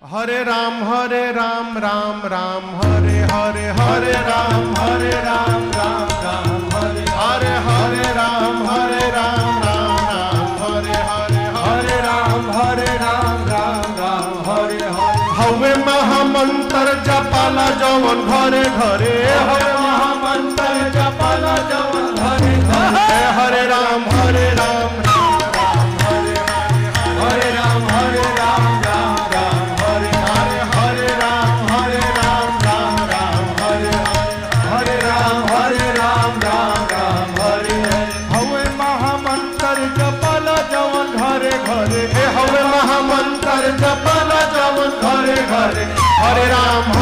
हरे राम राम राम हरे हरे हरे राम राम राम हरे हरे राम राम हरे हरे हरे राम राम हरे हरे हवे महामंत्र जपाला जवन घरे घरे हवे महामंत्र जपाला जवन घरे घरे हरे राम राम हरे राम हवे महामंत्र जपाला जवन घरे घरे हरे राम